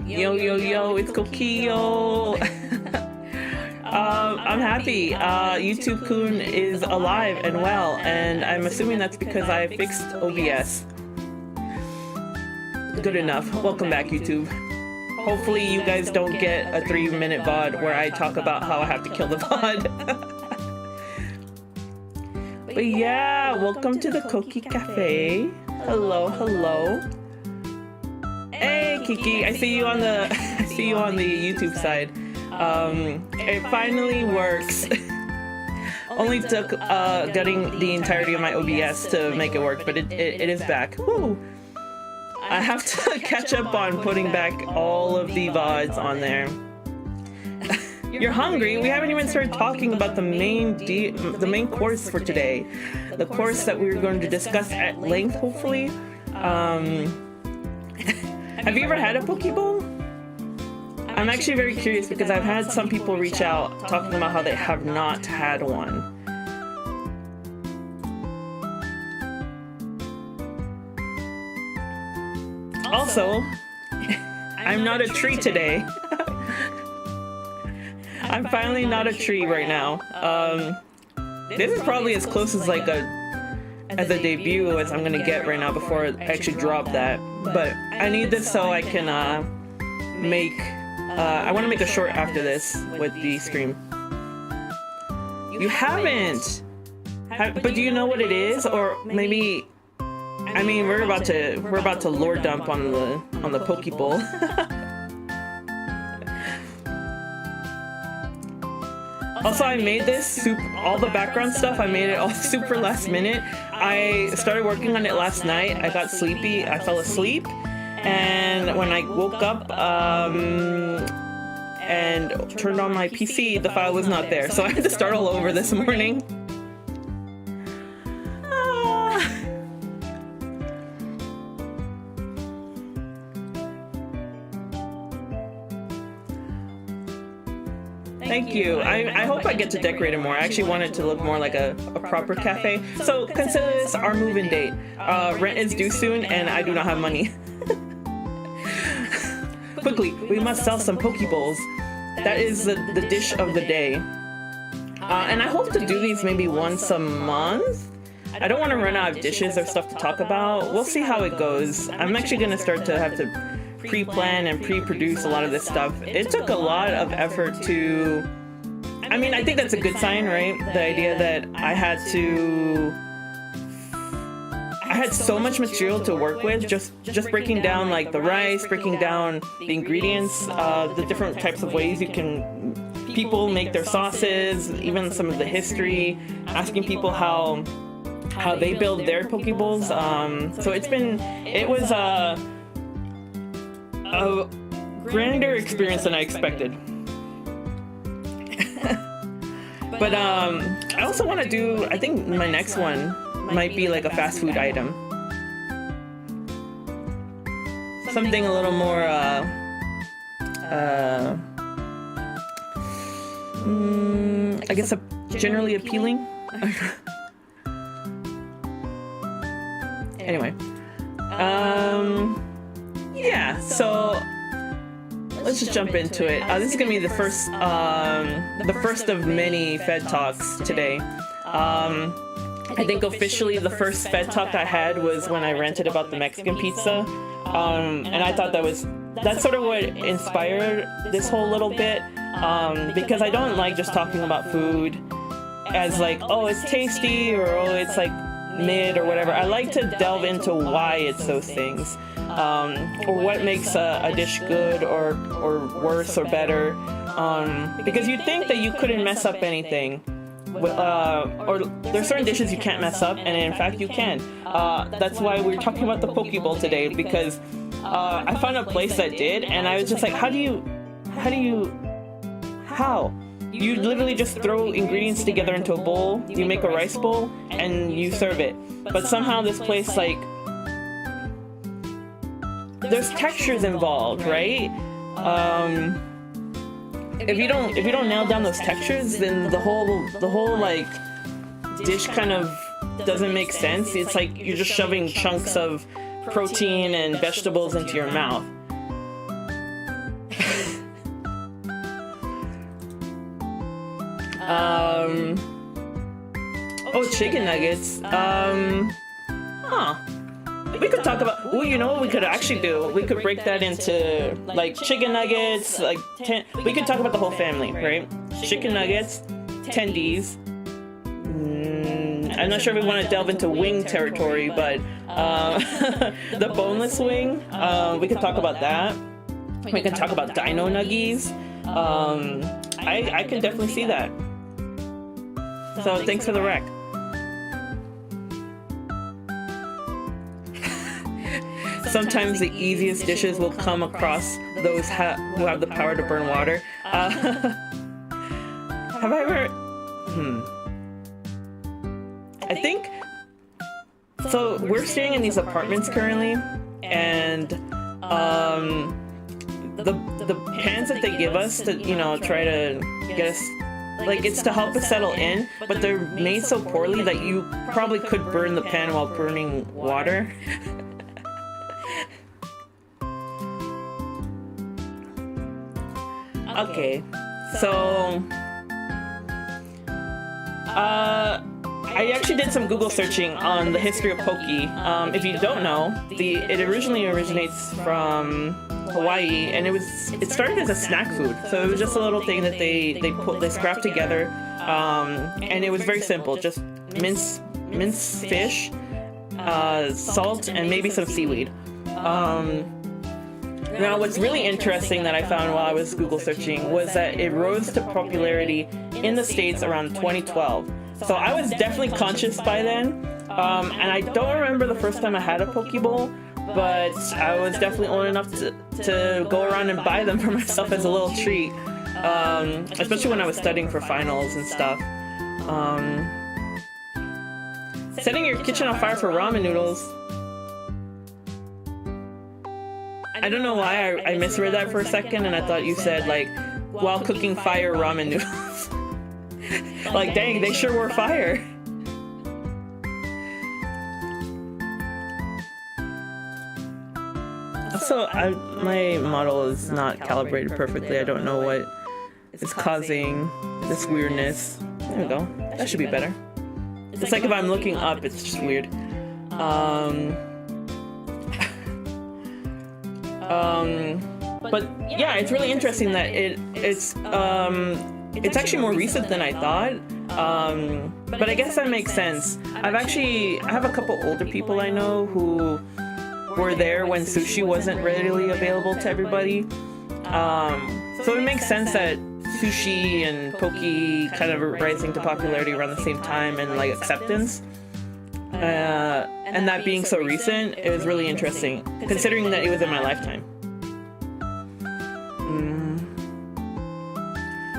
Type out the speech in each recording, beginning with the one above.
Yo, it's Cociyo. I'm happy. YouTube Kun is alive and well, and I'm assuming that's because I fixed OBS. Good enough. Welcome back, YouTube. Hopefully you guys don't get a 3-minute VOD where I talk about how I have to kill the VOD. But yeah, welcome to the Coki Cafe. Hello. Hey Kiki, I see you on the YouTube side. It finally works. Only took getting the entirety of my OBS to make it work, but it is back. Woo! I have to catch up on putting back all of the VODs on there. You're hungry? We haven't even started talking about the main course for today. The course that we're going to discuss at length, hopefully. Have you ever had a Pokeball? I'm actually very curious because I've had some people reach out talking about how they have not had one. Also, I'm not a tree today. I'm finally not a tree right now. This is probably as close as like a debut as I'm gonna get right now before I actually drop that. But I need this so I can make. I want to make a short after this with the stream. You haven't, but do you know what it is? Or maybe, I mean, we're about to lore dump on the Pokeball. Also, I made this all the background stuff. I made it all super last minute. I started working on it last night. I got sleepy. I fell asleep. And when I woke up and turned on my PC, the file was not there. So I had to start all over this morning. Thank you. I hope I get to decorate it more. I actually want it to look more like a proper cafe. So consider this our move-in date. Rent is due soon and I do not have money. Quickly, we must sell some Pokeballs. That is the dish of the day. And I hope to do these maybe once a month. I don't want to run out of dishes or stuff to talk about. We'll see how it goes. I'm actually going to start to have to pre-plan and pre-produce a lot of this stuff. It took a lot of effort to... I mean, I think that's a good sign, right? The idea that I had so much material to work with, just breaking down like the rice, breaking down the ingredients, the different types of ways people make their sauces, even some of the history, asking people how they build their Pokeballs. So it was a grander experience than I expected. But I also want to do, I think my next one might be like a fast food item. Something a little more I guess generally appealing. Anyway. Yeah, so let's just jump into it. This is gonna be the first of many Fed Talks today. I think officially the first Fed Talk I had was when I ranted about the Mexican pizza, and I thought that's sort of what inspired this whole little bit, because I don't like just talking about food as like, oh, it's tasty, or oh, it's like mid or whatever. I like to delve into why it's those things, or what makes a dish good or worse or better, because you'd think that you couldn't mess up anything, or there's certain dishes you can't mess up, and in fact you can. That's why we're talking about the Pokeball today, because I found a place that did, and I was just like, how? You literally just throw ingredients together into a bowl, you make a rice bowl, and you serve it. But somehow this place, like, there's textures involved, right? If you don't nail down those textures, then the whole like dish kind of doesn't make sense. It's like you're just shoving chunks of protein and vegetables into your mouth. Oh, chicken nuggets. We could talk about. Oh, you know what we could actually do? We could break that into like chicken nuggets. Like we could talk about the whole family, right? Chicken nuggets, tendies. I'm not sure if we want to delve into wing territory, but the boneless wing. We could talk about that. We can talk about dino nuggies. I can definitely see that. So thanks for the rec. Sometimes the easiest dishes will come across those who have the power to burn water. Have I ever? I think so. We're staying in these apartments currently, and the pans that they give us to try to get us. Like, it's to help us settle in, but they're made so poorly that you probably could burn the pan while burning water. Okay, so I actually did some Google searching on the history of poke. If you don't know, it originally originates from Hawaii, and it started as a snack food. So it was just a little thing that they scrapped together, and it was very simple. Just mince fish, salt, and maybe some seaweed. Now, what's really interesting that I found while I was Google searching was that it rose to popularity in the States around 2012. So I was definitely conscious by then, and I don't remember the first time I had a poke bowl, but I was definitely old enough to go around and buy them for myself as a little treat, especially when I was studying for finals and stuff. Setting your kitchen on fire for ramen noodles. I don't know why I misread that for a second, and I thought you said, like, while cooking fire ramen noodles. Like, dang, they sure were fire. Also, my model is not calibrated perfectly. I don't know what is causing this weirdness. There we go. That should be better. It's like if I'm looking up, it's just weird. But yeah, it's really interesting that it's actually more recent than I thought. But I guess that makes sense. I have a couple older people I know who were there when sushi wasn't readily available to everybody. So it makes sense that sushi and poke kind of rising to popularity around the same time and like acceptance. And that being so recent, it was really interesting, considering that it was in my lifetime.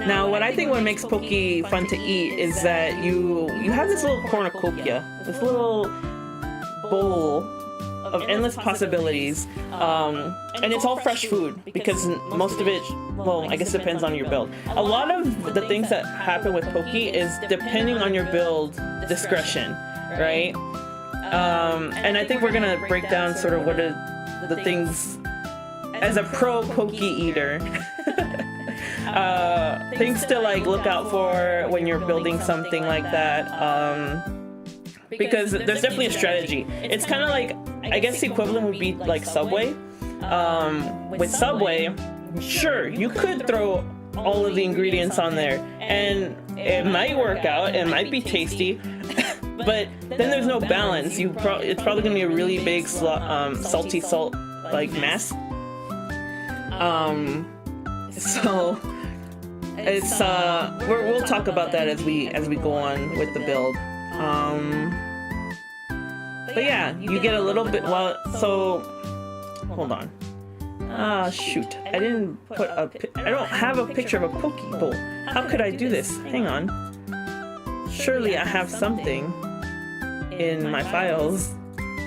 Now, what I think what makes poke fun to eat is that you have this little cornucopia, this little bowl of endless possibilities, and it's all fresh food because most of it, well, I guess it depends on your build. A lot of the things that happen with poke is depending on your build discretion, right? And I think we're gonna break down sort of what are the things as a pro poke eater. Things to like look out for when you're building something like that, because there's definitely a strategy. It's kind of like, I guess the equivalent would be like Subway. With Subway, sure, you could throw all of the ingredients on there and it might work out, it might be tasty, but then there's no balance. It's probably gonna be a really big salty like mess. So it's we'll talk about that as we go on with the build. But yeah, you get a little bit. Well, so hold on. Shoot, I didn't put I don't have a picture of a poke bowl. How could I do this? Hang on. Surely I have something in my files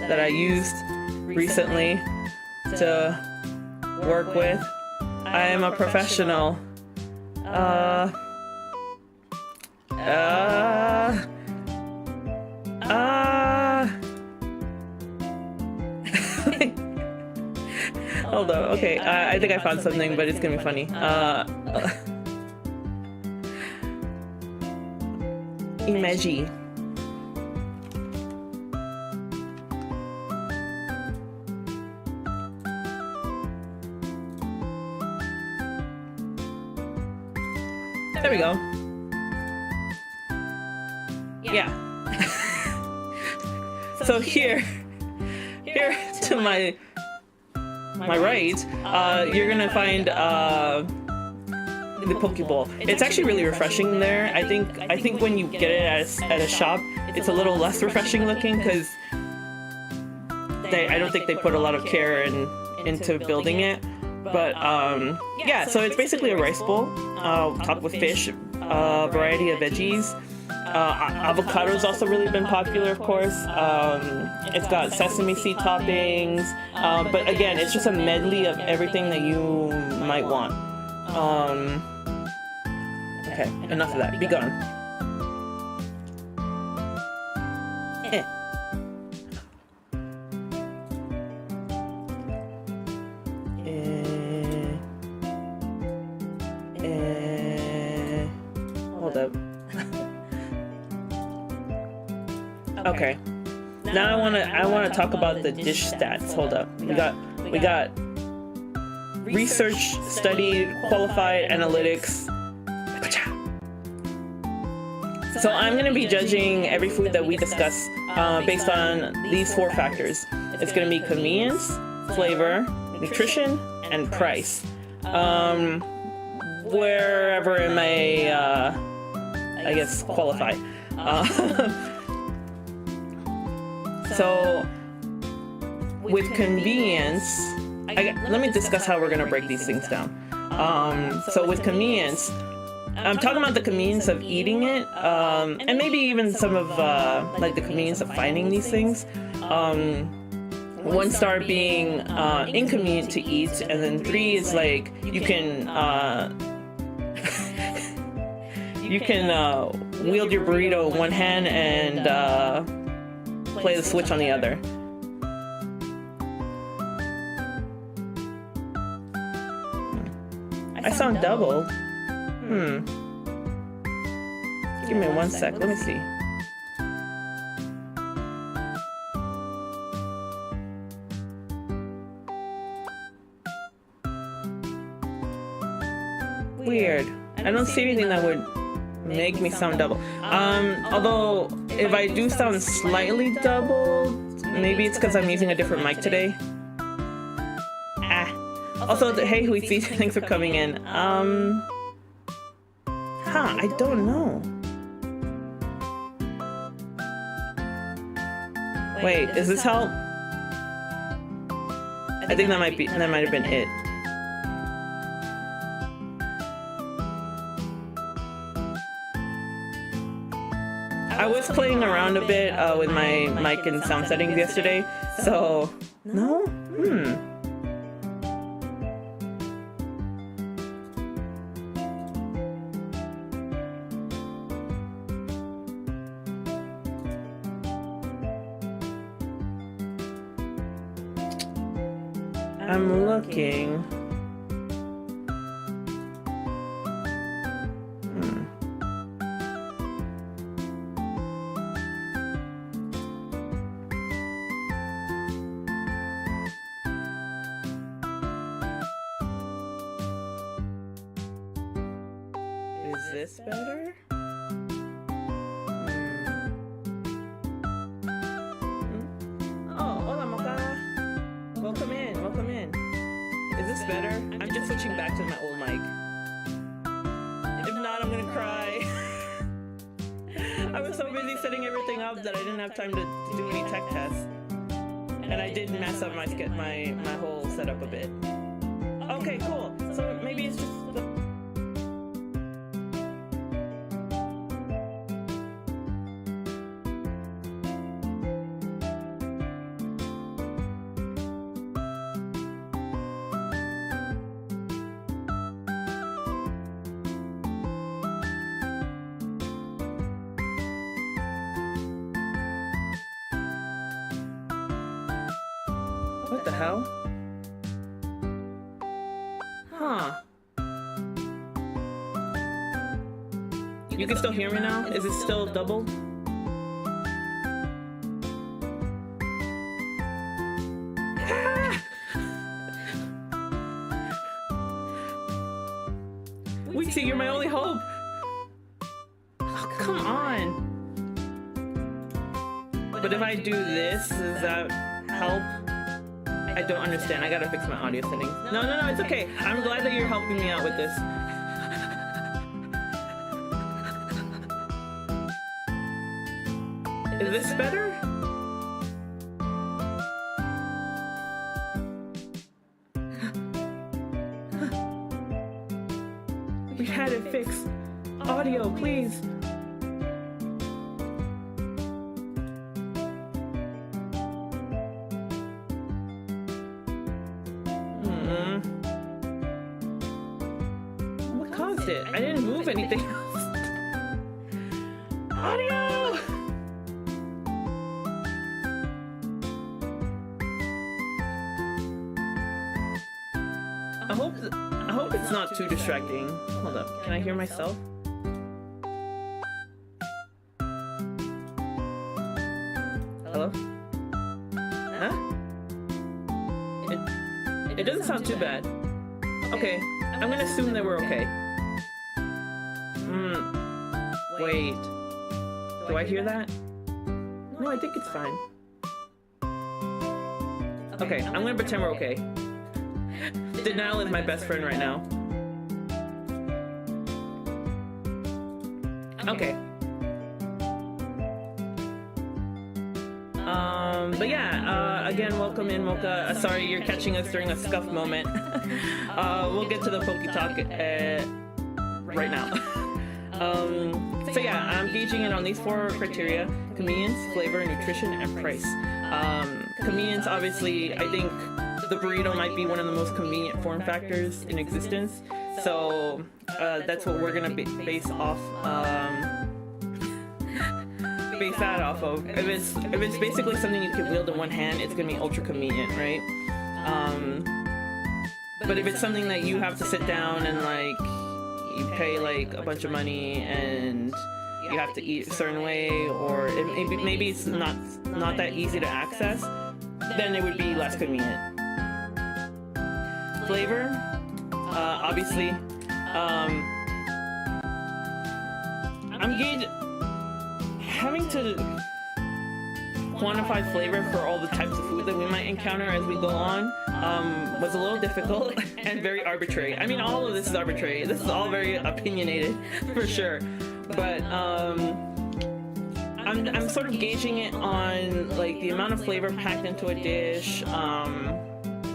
that I used recently to work with. I am a professional. Hold on. Okay, I think I found something, but it's gonna be funny. Imeji. There we go. Yeah. So here to my right, you're gonna find the Pokeball. It's actually really refreshing there. I think when you get it at a shop, it's a little less refreshing looking because I don't think they put a lot of care into building it. But yeah, so it's basically a rice bowl topped with fish, a variety of veggies. Avocado's also really been popular, of course. It's got sesame seed toppings, but again, it's just a medley of everything that you might want. Okay, enough of that. Be gone. Hold up. Okay. Now I wanna talk about the dish stats. Hold up. We got research, studied, qualified, analytics. So I'm gonna be judging every food that we discuss based on these 4 factors. It's gonna be convenience, flavor, nutrition, and price. Wherever it may, I guess, qualify. So with convenience, let me discuss how we're gonna break these things down. So with convenience, I'm talking about the convenience of eating it, and maybe even some of like the convenience of finding these things. 1 star being inconvenient to eat, and then 3 is like you can wield your burrito in one hand and play the Switch on the other. I sound double. Give me 1 sec. Let me see. Weird. I don't see anything that would make me sound double. Although if I do sound slightly double, maybe it's because I'm using a different mic today. Also, hey Huizi, thanks for coming in. I don't know. Wait, is this help? I think that might have been it. I was playing around a bit with my mic and sound settings yesterday, so no? I'm looking. Is this better? Oh, hola, Mocha. Welcome in, welcome in. Is this better? I'm just switching back to my old mic. If not, I'm gonna cry. I was so busy setting everything up that I didn't have time to do any tech tests. And I did mess up my whole setup a bit. Okay, cool. So maybe it's just what the hell? Huh. You can still hear me now? Is it still double? Weeksy, you're my only hope. Oh, come on. But if I do this, does that help? I don't understand. I gotta fix my audio settings. No, it's okay. I'm glad that you're helping me out with this. Is this better? We had it fixed. Audio, please. What caused it? I didn't move anything else. Audio! I hope it's not too distracting. Hold up. Can I hear myself? Hello? Huh? It doesn't sound too bad. Okay, I'm gonna assume that we're okay. Wait. Do I hear that? No, I think it's fine. Okay, I'm gonna pretend we're okay. Denial is my best friend right now. Okay. But yeah, again, welcome in, Mocha. Sorry you're catching us during a scuff moment. We'll get to the Poke Talk right now. So yeah, I'm gauging it on these 4 criteria: convenience, flavor, nutrition, and price. Convenience, obviously, I think the burrito might be one of the most convenient form factors in existence. So that's what we're gonna base that off of. If it's basically something you can wield in one hand, it's gonna be ultra convenient, right? But if it's something that you have to sit down and like you pay like a bunch of money and you have to eat a certain way, or maybe it's not that easy to access, then it would be less convenient. Flavor, obviously, having to quantify flavor for all the types of food that we might encounter as we go on was a little difficult and very arbitrary. I mean, all of this is arbitrary. This is all very opinionated for sure, but I'm sort of gauging it on like the amount of flavor packed into a dish,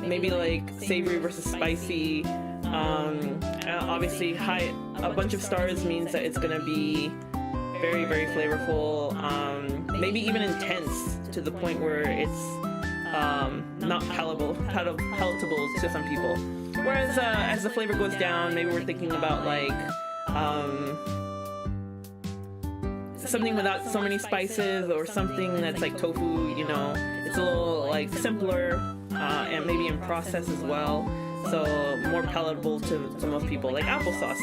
maybe like savory versus spicy. Obviously, a bunch of stars means that it's gonna be very, very flavorful, maybe even intense to the point where it's not palatable to some people. Whereas as the flavor goes down, maybe we're thinking about like something without so many spices, or something that's like tofu, you know, it's a little like simpler and maybe in process as well, so more palatable to most people, like applesauce.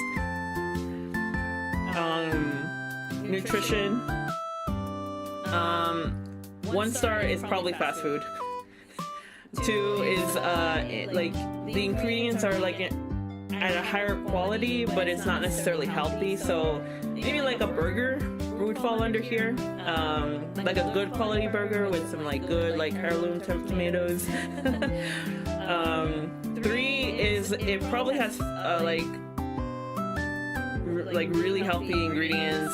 Nutrition, 1 star is probably fast food. 2 is like the ingredients are like at a higher quality, but it's not necessarily healthy, so maybe like a burger would fall under here, like a good quality burger with some like good like heirloom tomatoes. 3 is it probably has like really healthy ingredients,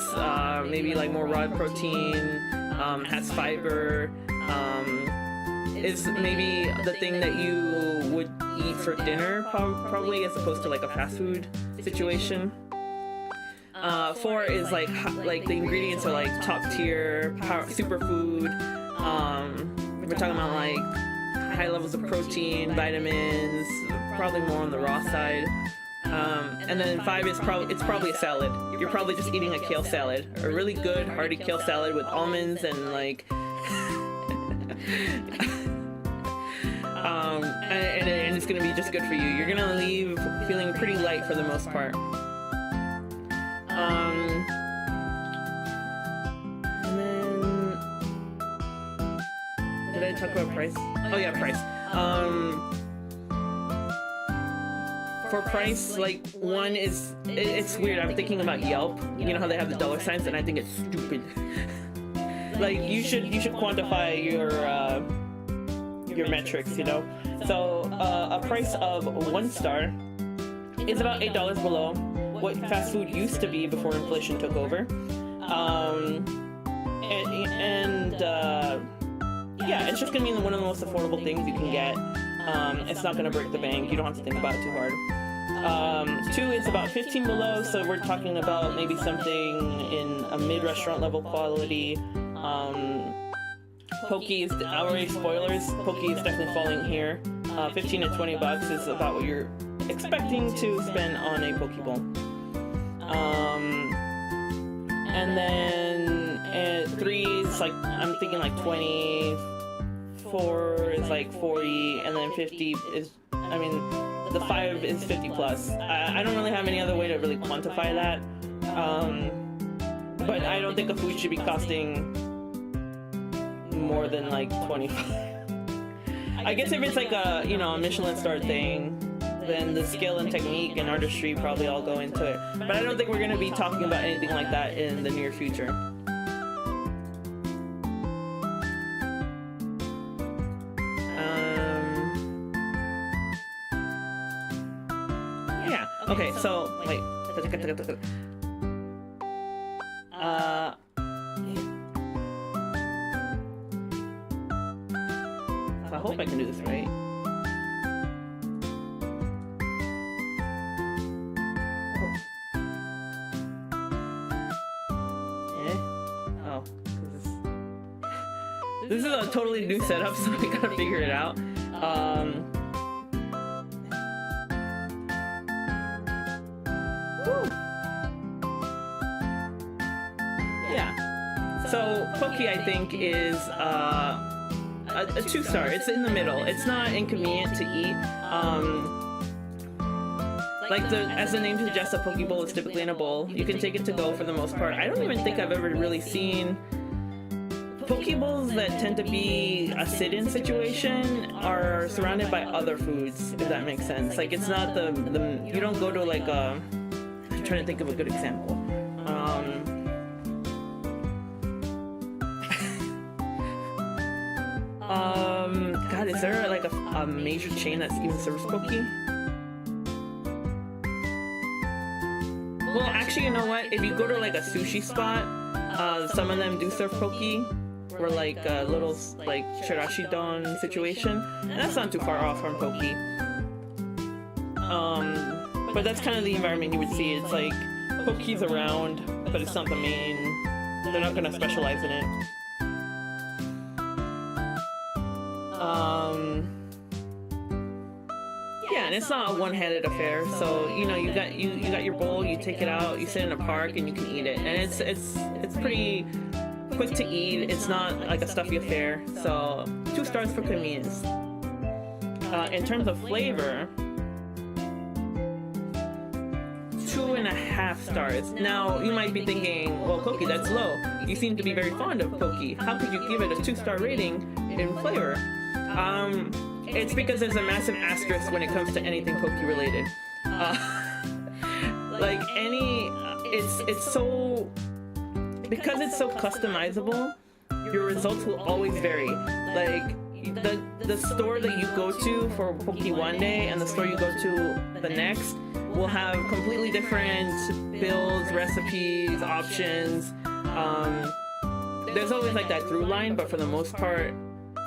maybe like more raw protein, has fiber, is maybe the thing that you would eat for dinner probably, as opposed to like a fast food situation. 4 is like the ingredients are like top tier superfood. We're talking about like high levels of protein, vitamins, probably more on the raw side. And then 5 is probably a salad. You're probably just eating a kale salad, a really good hearty kale salad with almonds and like and it's gonna be just good for you. You're gonna leave feeling pretty light for the most part. And then, did I talk about price? Oh yeah, price. For price, like, one is, it's weird. I'm thinking about Yelp. You know how they have the dollar signs, and I think it's stupid. Like, you should quantify your metrics, you know. So a price of 1 star is about $8 below what fast food used to be before inflation took over. Yeah, it's just gonna be one of the most affordable things you can get. It's not gonna break the bank. You don't have to think about it too hard. 2 is about 15 below, so we're talking about maybe something in a mid-restaurant level quality. Poke is already spoilers. Poke is definitely falling here. 15 to 20 bucks is about what you're expecting to spend on a poke bowl. And then 3 is like, I'm thinking like 20. 4 is like 40, and then 50 is, I mean, the 5 is 50 plus. I don't really have any other way to really quantify that. But I don't think a food should be costing more than like 25. I guess if it's like a, you know, a Michelin star thing, then the skill and technique and artistry probably all go into it. But I don't think we're going to be talking about anything like that in the near future. Yeah. Okay, so wait. I hope I can do this right. Oh, this is a totally new setup, so I gotta figure it out. Yeah. So Poke, I think, is a 2 star. It's in the middle. It's not inconvenient to eat. Like as the name suggests, a poke bowl is typically in a bowl. You can take it to go for the most part. I don't even think I've ever really seen poke bowls that tend to be a sit-in situation are surrounded by other foods, if that makes sense. Like, it's not the you don't go to like a, I'm trying to think of a good example. God, is there like a major chain that even serves poke? Well, actually, you know what? If you go to like a sushi spot, some of them do serve poke, or like a little like chirashi don situation, and that's not too far off from poke. But that's kind of the environment you would see. It's like poke's around, but it's not the main. They're not gonna specialize in it. Yeah, and it's not a one-handed affair. So you know, you got your bowl, you take it out, you sit in a park, and you can eat it, and it's pretty quick to eat. It's not like a stuffy affair. So 2 stars for convenience. In terms of flavor, 2.5 stars. Now you might be thinking, well, Poke, that's low. You seem to be very fond of Poke. How could you give it a 2-star rating in flavor? It's because there's a massive asterisk when it comes to anything Poke related. Like it's so, because it's so customizable, your results will always vary. Like the store that you go to for Poke one day and the store you go to the next will have completely different builds, recipes, options. There's always like that through line, but for the most part,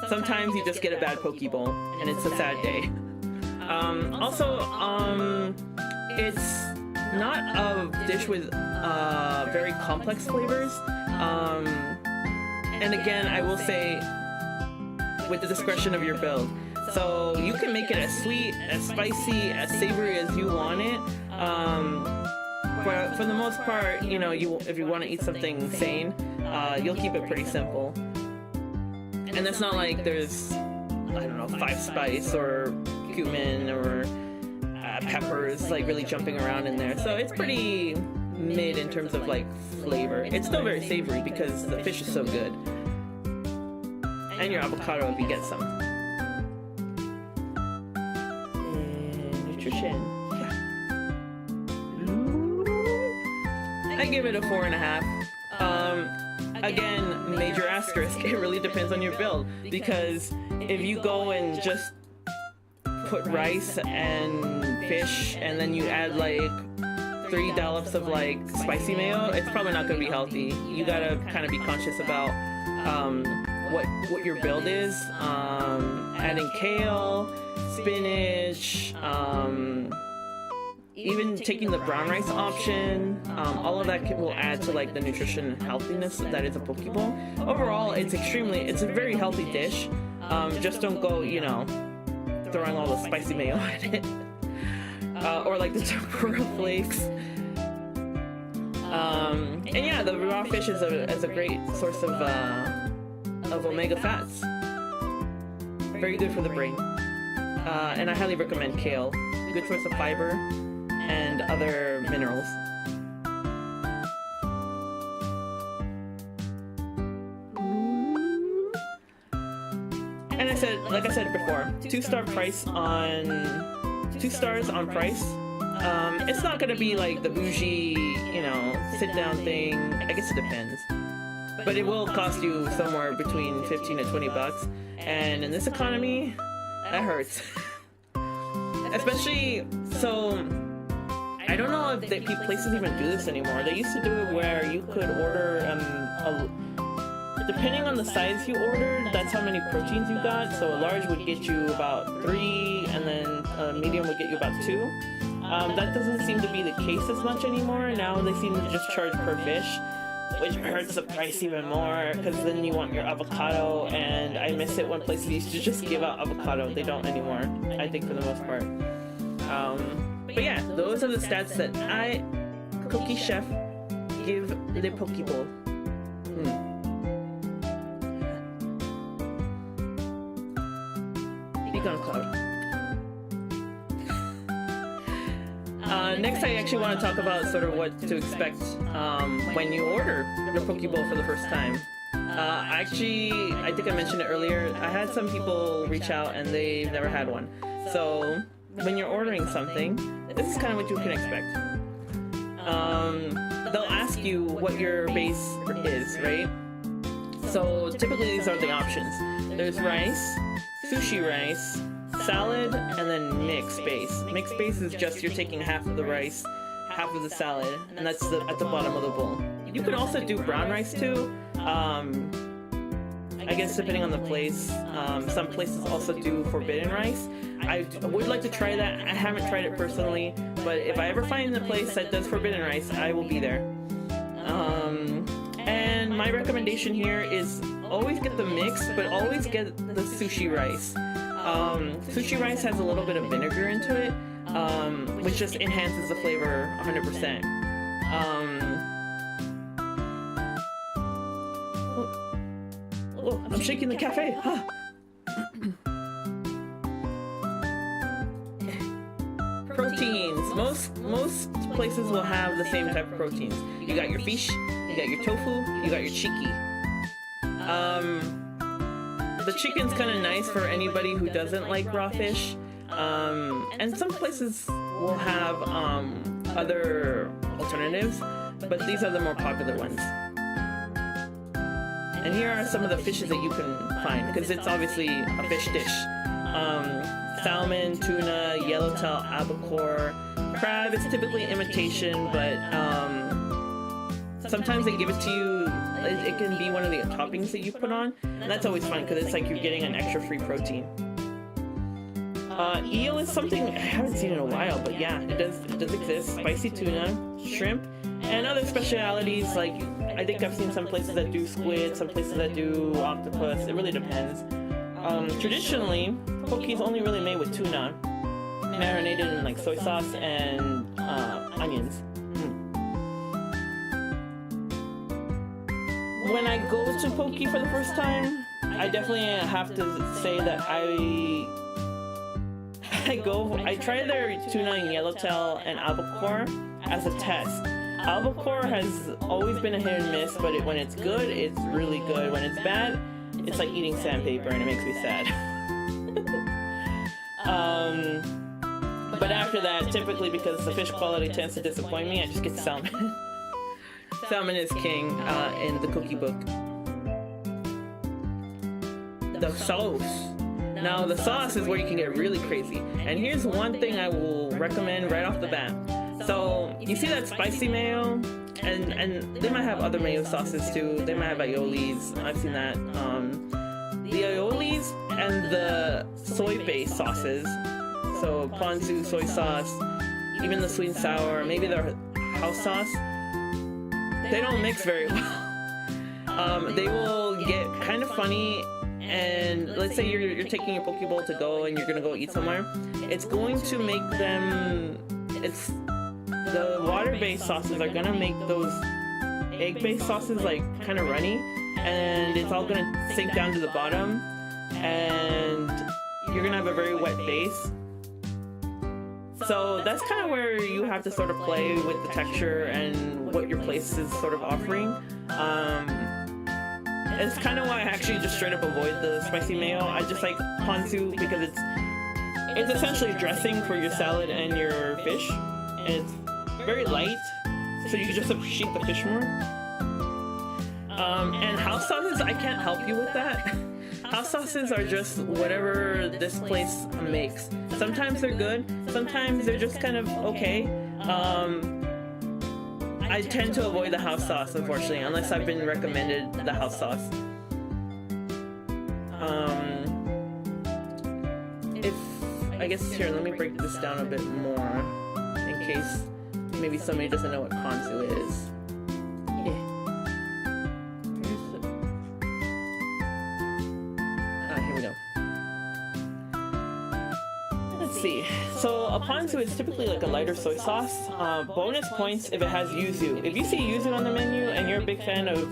sometimes you just get a bad poke bowl and it's a sad day. It's not a dish with very complex flavors. And again, I will say, with the discretion of your build. So you can make it as sweet, as spicy, as savory as you want it. For the most part, you know, if you want to eat something sane, you'll keep it pretty simple. And it's not like there's, I don't know, 5 spice or cumin or peppers like really jumping around in there. So it's pretty mid in terms of like flavor. It's still very savory because the fish is so good. And your avocado if you get some. And nutrition. I give it a 4.5. Again, major asterisk. It really depends on your build, because if you go and just put rice and fish and then you add like 3 dollops of like spicy mayo, it's probably not going to be healthy. You gotta kind of be conscious about what your build is. Adding kale, spinach, even taking the brown rice option, all of that will add to like the nutrition and healthiness that is a poke bowl. Overall, it's a very healthy dish. Just don't go, throwing all the spicy mayo in it, or like the tempura flakes. And yeah, the raw fish is a great source of omega fats. Very good for the brain. And I highly recommend kale. Good source of fiber and other minerals. And like I said before, 2-star stars on price. It's not gonna be like the bougie, sit down thing. I guess it depends. But it will cost you somewhere between 15 to 20 bucks. And in this economy, that hurts. Especially, so I don't know if places even do this anymore. They used to do it where you could order, depending on the size you ordered, that's how many proteins you got. So a large would get you about 3, and then a medium would get you about 2. That doesn't seem to be the case as much anymore. Now they seem to just charge per fish, which hurts the price even more, because then you want your avocado, and I miss it when places used to just give out avocado. They don't anymore, I think, for the most part. But yeah, those are the stats that I, Cookie Chef, give the poke bowl. Speak on a cloud. Next, I actually want to talk about sort of what to expect when you order the poke bowl for the first time. I think I mentioned it earlier. I had some people reach out and they've never had one. So when you're ordering something, this is kind of what you can expect. They'll ask you what your base is, right? So typically these are the options. There's rice, sushi rice, salad, and then mixed base. Mixed base is just you're taking half of the rice, half of the salad, and that's at the bottom of the bowl. You could also do brown rice too. I guess depending on the place. Some places also do forbidden rice. I would like to try that. I haven't tried it personally, but if I ever find a place that does forbidden rice, I will be there. And my recommendation here is always get the mix, but always get the sushi rice. Sushi rice has a little bit of vinegar into it, which just enhances the flavor 100%. I'm shaking the cafe. Huh. Proteins. Most places will have the same type of proteins. You got your fish, you got your tofu, you got your chicky. The chicken's kind of nice for anybody who doesn't like raw fish. And some places will have other alternatives, but these are the more popular ones. And here are some of the fishes that you can find, because it's obviously a fish dish. Salmon, tuna, yellowtail, albacore, crab is typically imitation, but sometimes they give it to you. It can be one of the toppings that you put on, and that's always fun because it's like you're getting an extra free protein. Eel is something I haven't seen in a while, but yeah, it does exist. Spicy tuna, shrimp, and other specialities. Like I think I've seen some places that do squid, some places that do octopus. It really depends. Traditionally, poke is only really made with tuna, marinated in like soy sauce and onions. When I go to poke for the first time, I definitely have to say that I try their tuna and yellowtail and albacore as a test. Albacore has always been a hit and miss, but when it's good, it's really good. When it's bad, it's like eating sandpaper, and it makes me sad. But after that, typically because the fish quality tends to disappoint me, I just get salmon. Salmon is king in the cookie book. The sauce. Now the sauce is where you can get really crazy. And here's one thing I will recommend right off the bat. So you see that spicy mayo, and they might have other mayo sauces too. They might have aiolis. I've seen that. The aiolis and the soy-based sauces. So ponzu, soy sauce, even the sweet and sour, maybe their house sauce. They don't mix very well. They will get kind of funny. And let's say you're taking your poke bowl to go and you're gonna go eat somewhere. It's going to make them. The water-based sauces are gonna make those egg-based sauces like kind of runny, and it's all gonna sink down to the bottom, and you're gonna have a very wet base. So that's kind of where you have to sort of play with the texture and what your place is sort of offering. It's kind of why I actually just straight up avoid the spicy mayo. I just like ponzu because it's essentially dressing for your salad and your fish. And it's very light, so you can just appreciate the fish more. And house sauces, I can't help you with that. House sauces are just whatever this place makes. Sometimes they're good, sometimes they're just kind of okay. I tend to avoid the house sauce, unfortunately, unless I've been recommended the house sauce. I guess here, let me break this down a bit more in case maybe somebody doesn't know what ponzu is. Here we go. Let's see. So a ponzu is typically like a lighter soy sauce. Bonus points if it has yuzu. If you see yuzu on the menu and you're a big fan of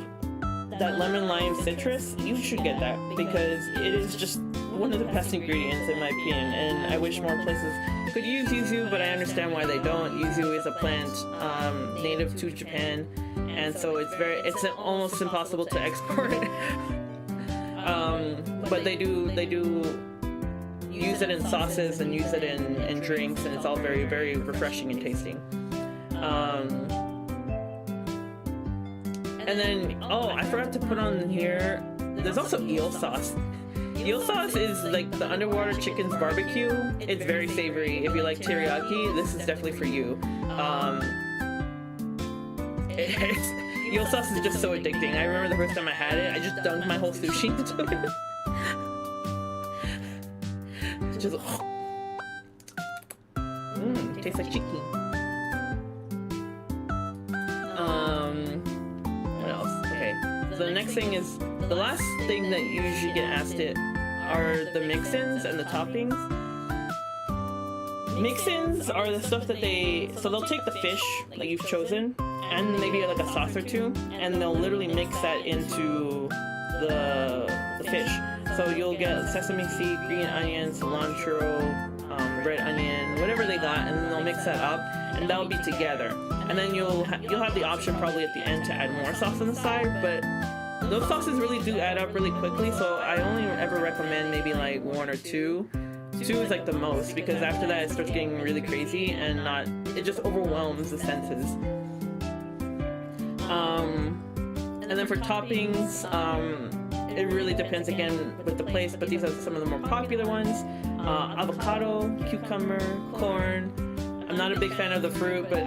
that lemon lime citrus, you should get that because it is just one of the best ingredients in my opinion, and I wish more places could use yuzu, but I understand why they don't. Yuzu is a plant native to Japan, and so it's almost impossible to export. But they do use it in sauces and use it in drinks, and it's all very, very refreshing and tasting. And then, oh, I forgot to put on here, there's also eel sauce. Eel sauce is like the underwater chicken's barbecue. It's very savory. If you like teriyaki, this is definitely for you. Eel sauce is just so addicting. I remember the first time I had it, I just dunked my whole sushi into it. Just, tastes like chicken. What else? Okay. So the next thing is, the last thing that you usually get asked it are the mix-ins and the toppings. Mix-ins are the stuff that they'll take the fish that you've chosen and maybe like a sauce or two, and they'll literally mix that into the fish. So you'll get sesame seed, green onion, cilantro, red onion, whatever they got, and then they'll mix that up, and that'll be together. And then you'll have the option probably at the end to add more sauce on the side, but those sauces really do add up really quickly, so I only ever recommend maybe like one or two. Two is like the most, because after that it starts getting really crazy and it just overwhelms the senses. And then for toppings, it really depends again with the place, but these are some of the more popular ones. Avocado, cucumber, corn. I'm not a big fan of the fruit, but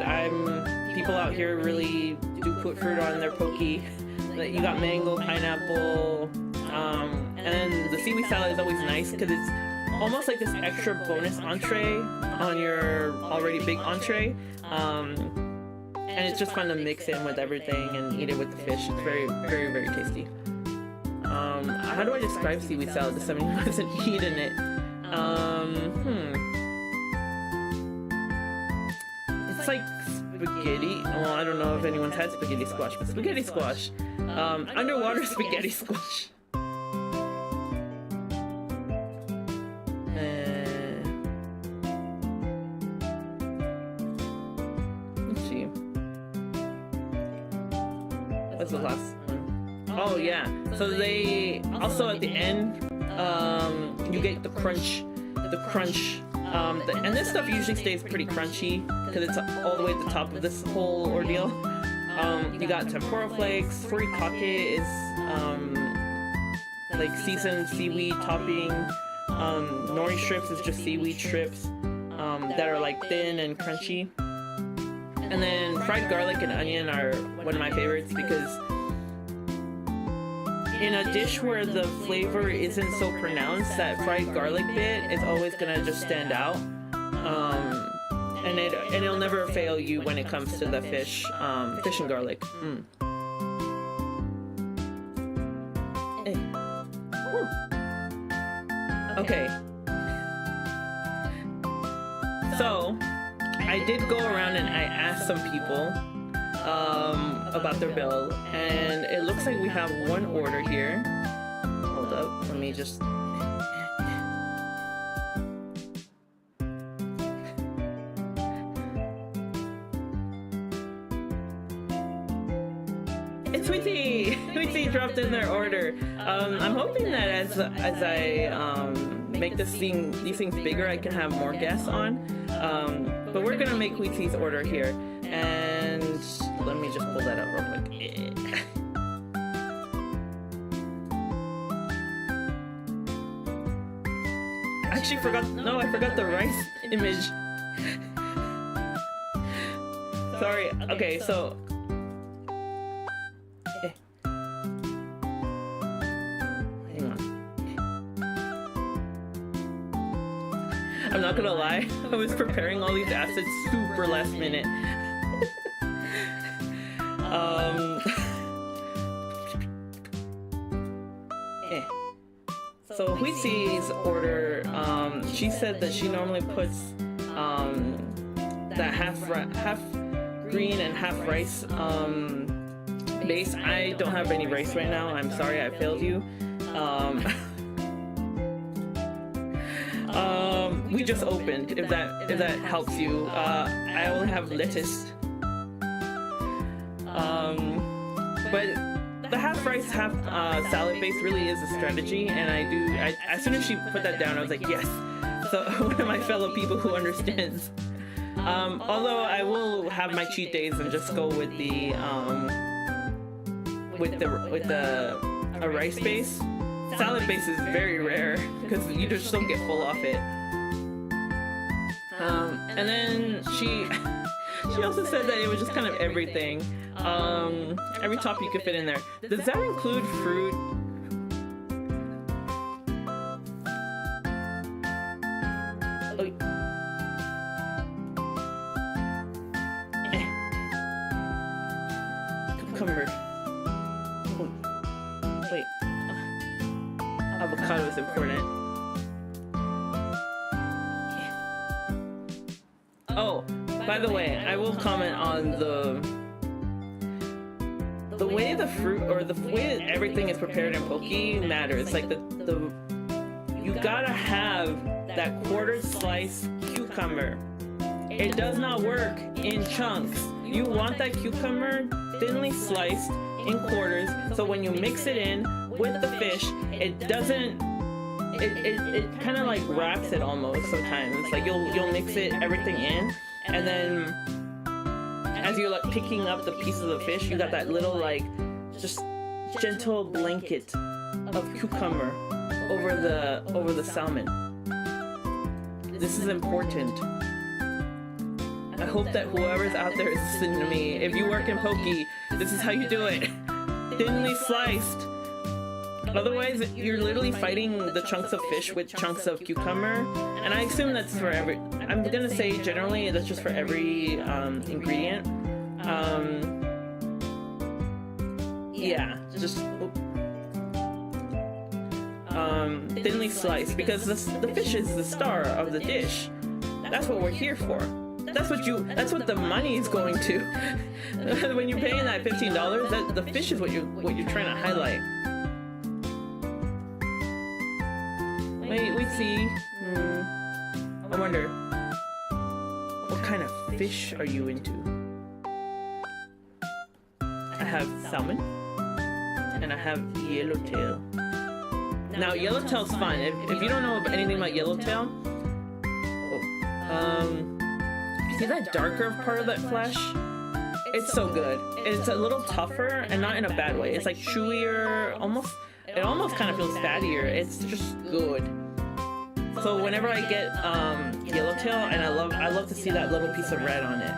people out here really do put fruit on their poke. You got mango, pineapple, and then the seaweed salad is always nice because it's almost like this extra bonus entree on your already big entree. And it's just fun to mix in with everything and eat it with the fish. It's very, very, very tasty. How do I describe seaweed salad to somebody who hasn't eaten it? It's like spaghetti. Well, I don't know if anyone's had spaghetti squash, but spaghetti squash. Underwater spaghetti squash. What's the last one? Oh yeah. So they also at the end, you get the crunch, and this stuff usually stays pretty crunchy because it's all the way at the top of this whole ordeal. You got tempura flakes. Furikake is like seasoned seaweed topping. Nori strips is just seaweed strips that are like thin and crunchy. And then fried garlic and onion are one of my favorites because in a dish where the flavor isn't so pronounced, that fried garlic bit is always gonna just stand out. And it'll never fail you when it comes to the fish and garlic. Hey. Okay. So I did go around and I asked some people about their bill, and it looks like we have one order here. Hold up, let me just... It's Sweetie! Sweetie dropped in their order. I'm hoping that as I make these things bigger, I can have more guests on. But we're gonna make Sweetie's order here, and let me just pull that up real quick. I actually forgot. No, I forgot the rice image. Sorry. Okay, so. I'm not gonna lie, I was preparing all these assets super last minute. So Huizi's order, she said that she normally puts that half green and half rice base. I don't have any rice right now. I'm sorry, I failed you. We just opened, if that helps you. I only have lettuce. But the half rice, half salad base really is a strategy, and as soon as she put that down, I was like, yes. So one of my fellow people who understands. Although I will have my cheat days and just go with the a rice base. Salad base is very rare because you just don't get full off it. And then she also said that it was just kind of everything. Every top you could fit in there. Does that include fruit? Cucumber. Wait. Avocado is important. Oh, by the way, I will comment on the way the fruit or the way that everything is prepared in poke matters. Like you gotta have that quartered slice cucumber. It does not work in chunks. You want that cucumber thinly sliced in quarters, so when you mix it in with the fish, it doesn't. It kind of like wraps it almost sometimes. It's like you'll mix everything in, and then as you're like picking up the pieces of fish, you got that little like just gentle blanket of cucumber over the salmon. This is important. I hope that whoever's out there is listening to me. If you work in poke, this is how you do it. Thinly sliced. Otherwise, you're literally fighting the chunks of fish with chunks of cucumber. And I assume that's for every... I'm gonna say generally that's just for every ingredient. Yeah, just... thinly sliced, because the fish is the star of the dish. That's what we're here for. That's what the money is going to. When you're paying that $15, the fish is what you're trying to highlight. Wait, we see. I wonder, what kind of fish are you into? I have salmon, and I have yellowtail. Now, yellowtail's fun. If you don't know anything about yellowtail, see that darker part of that flesh? It's so good. It's a little tougher, and not in a bad way. It's like chewier, it almost kind of feels fattier. It's just good. So whenever I get yellowtail, and I love to see that little piece of red on it.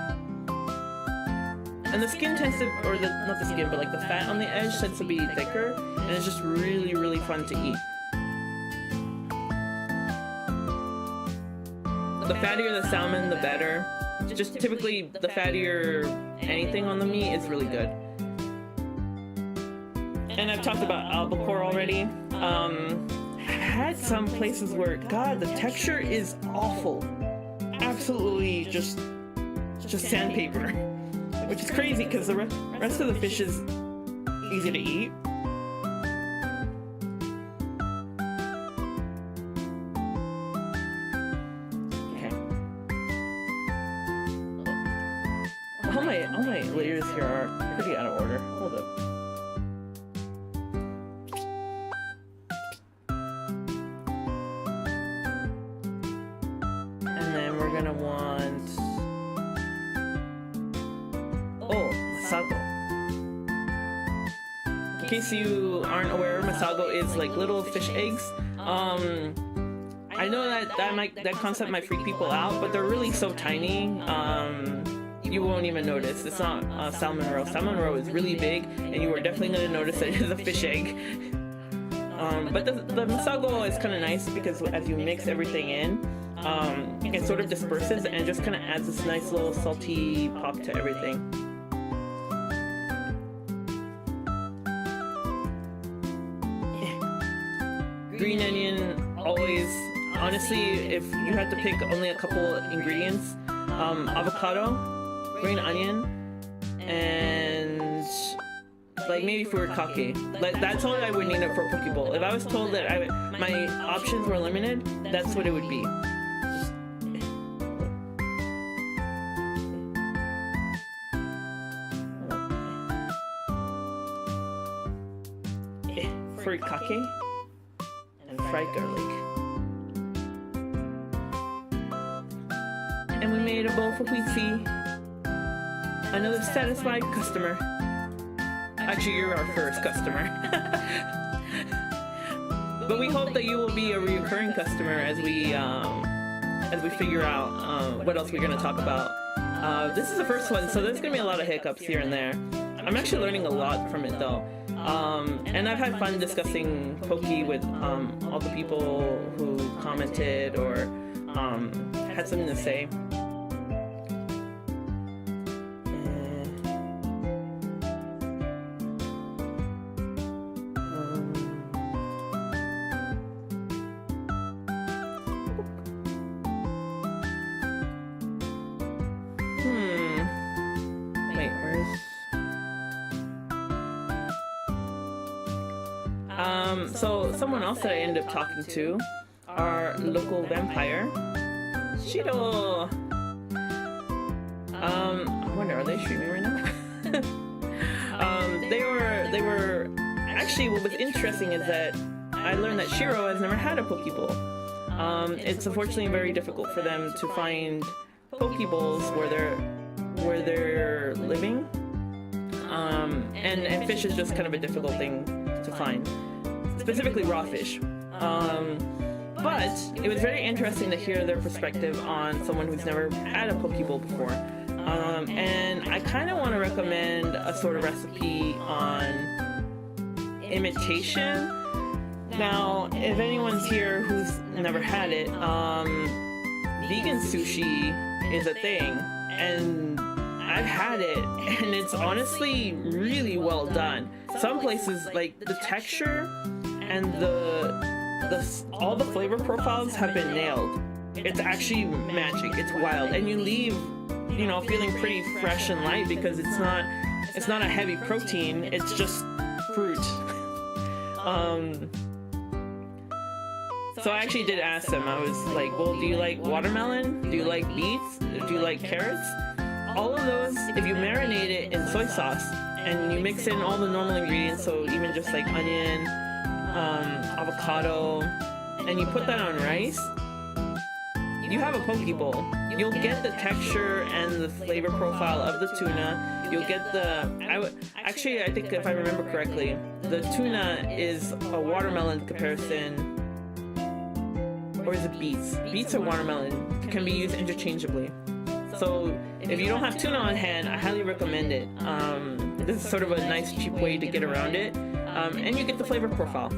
And the skin tends to, or not the skin, but like the fat on the edge tends to be thicker, and it's just really, really fun to eat. The fattier the salmon, the better. Just typically, the fattier anything on the meat is really good. And I've talked about albacore already. Had some places where, God, the texture is awful. Absolutely just sandpaper. Which is crazy because the rest of the fish is easy to eat. All my layers here are pretty out of order. Hold up. And then we're gonna want masago. In case you aren't aware, masago is like little fish eggs. I know that concept might freak people out, but they're really so tiny. You won't even notice. It's not salmon roe. Salmon roe is really big, and you are definitely going to notice that it is a fish egg. But the masago is kind of nice because as you mix everything in, it sort of disperses and just kind of adds this nice little salty pop to everything. Green onion, always. Honestly, if you had to pick only a couple ingredients, avocado, green onion, and like maybe furikake. Like that's all I would need for a poke bowl. If I was told that my options were limited, that's what it would be. Furikake and fried garlic. And we made a bowl for Pizzi. Another satisfied customer. Actually, you're our first customer. But we hope that you will be a recurring customer as we figure out what else we're going to talk about. This is the first one, so there's going to be a lot of hiccups here and there. I'm actually learning a lot from it though. And I've had fun discussing poke with all the people who commented or had something to say. So someone else that I ended up talking to, our local vampire, Shiro. I wonder, are they streaming right now? They were actually, what was interesting is that I learned that Shiro has never had a Pokeball. It's unfortunately very difficult for them to find Pokeballs where they're living. And fish is just kind of a difficult thing to find. Specifically raw fish. But it was very interesting to hear their perspective on someone who's never had a Pokeball before. And I kind of want to recommend a sort of recipe on imitation. Now, if anyone's here who's never had it, vegan sushi is a thing, and I've had it, and it's honestly really well done. Some places, like the texture and all the flavor profiles have been nailed. It's actually magic. It's wild, and you leave, feeling pretty fresh and light because it's not a heavy protein. It's just fruit. So I actually did ask them. I was like, well, do you like watermelon? Do you like beets? Do you like carrots? All of those, if you marinate it in soy sauce and you mix in all the normal ingredients, so even just like onion, avocado, and you put that on rice, you have a poke bowl. You'll get the texture and the flavor profile of the tuna. You'll get I think if I remember correctly, the tuna is a watermelon comparison, or is it beets? Beets or watermelon can be used interchangeably. So if you don't have tuna on hand, I highly recommend it. This is sort of a nice cheap way to get around it, and you get the flavor profile.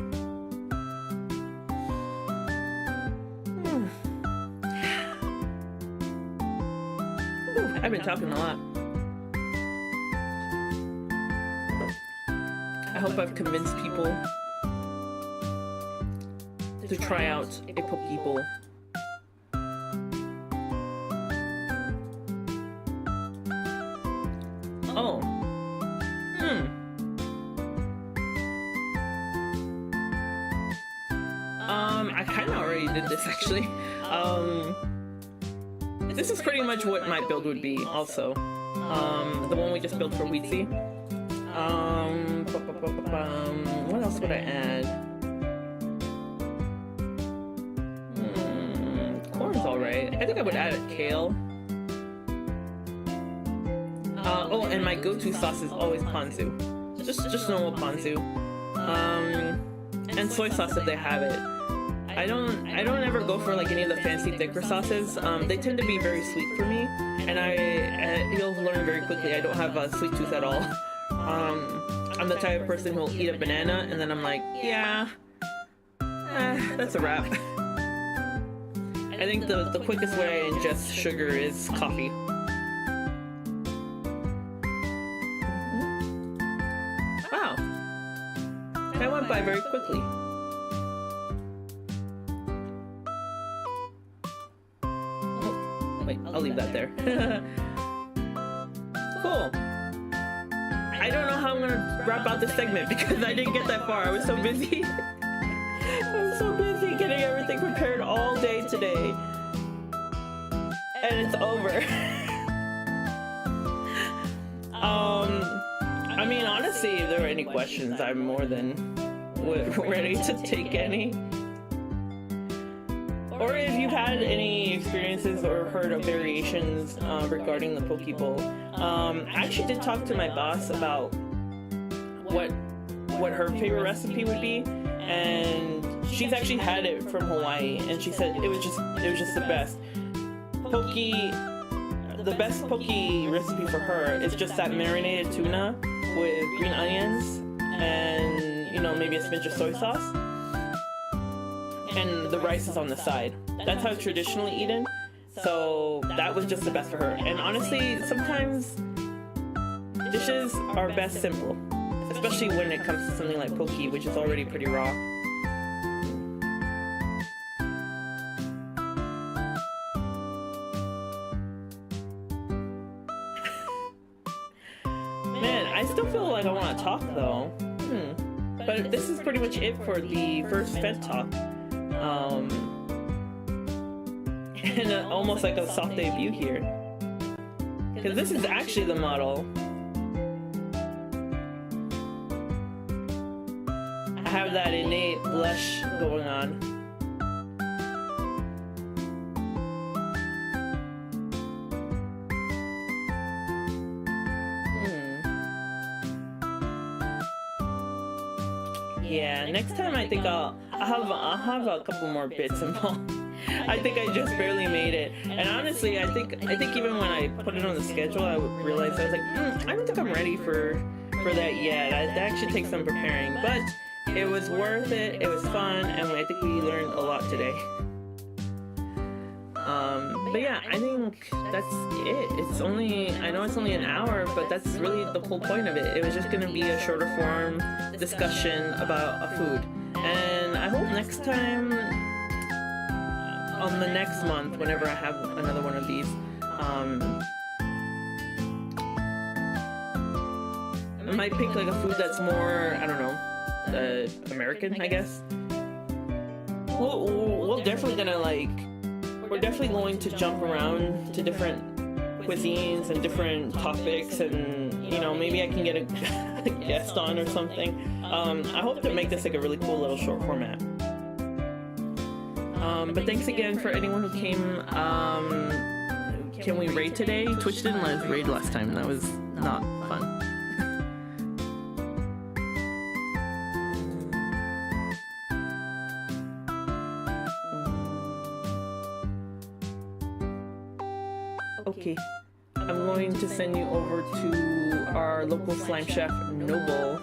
I've been talking a lot. I hope I've convinced people to try out a poke bowl. Oh. I kind of already did this actually. This is pretty much what my build would be also. The one we just built for Weezy. What else would I add? Corn's alright. I think I would add kale. Oh, and my go-to sauce is always ponzu. Just normal ponzu. And soy sauce if they have it. I don't ever go for like any of the fancy thicker sauces. They tend to be very sweet for me, and you'll learn very quickly I don't have a sweet tooth at all. I'm the type of person who'll eat a banana and then I'm like, yeah, that's a wrap. I think the quickest way I ingest sugar is coffee. Wow, that went by very quickly. Wait, I'll leave that there. Cool. I don't know how I'm gonna wrap out this segment because I didn't get that far. I was so busy. I was so busy getting everything prepared all day today. And it's over. I mean, honestly, if there are any questions, I'm more than ready to take any. Or if you've had any experiences or heard of variations regarding the poke bowl. I actually did talk to my boss about what her favorite recipe would be, and she's actually had it from Hawaii, and she said it was just the best. The best poke recipe for her is just that marinated tuna with green onions and, you know, maybe a smidge of soy sauce. And the rice is on the side. That's how it's traditionally eaten. So that was just the best for her. And honestly, sometimes dishes are best simple, especially when it comes to something like poke, which is already pretty raw. Man, I still feel like I want to talk though. But this is pretty much it for the first Fed Talk. And almost like a soft debut here, because this is actually the model. I have that innate blush going on. Yeah, next time I think I'll have a couple more bits involved. I think I just barely made it, and honestly, I think even when I put it on the schedule, I realized I was like, I don't think I'm ready for that yet. That actually takes some preparing, but it was worth it. It was fun, and I think we learned a lot today. But yeah, I think that's it. I know it's only an hour, but that's really the whole point of it. It was just gonna be a shorter form discussion about a food, and I hope next time, on the next month, whenever I have another one of these, I might pick like a food that's more, I don't know, American, I guess. We're definitely going to jump around to different cuisines and different topics, and you know, maybe I can get a guest on or something. I hope to make this like a really cool little short format. But thanks again for anyone who came. Can we raid today? Twitch didn't let us raid last time. That was not fun. Okay, I'm going to send you over to our local slime chef, Noble,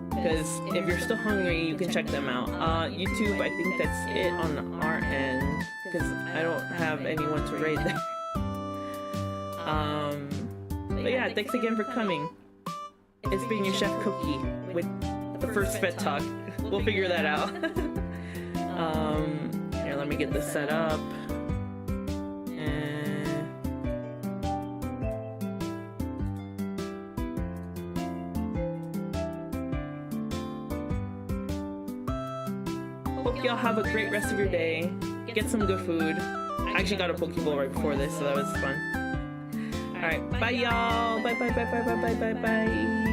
because if you're still hungry, you can check them out. YouTube, I think that's it on our end, because I don't have anyone to raid there. But yeah, thanks again for coming. It's been your Chef Cookie with the first Fed Talk. We'll figure that out. Here, let me get this set up. Hope y'all have a great rest of your day. Get some good food. I actually got a Pokeball right before this, so that was fun. Alright, bye y'all. Bye bye bye bye bye bye bye bye.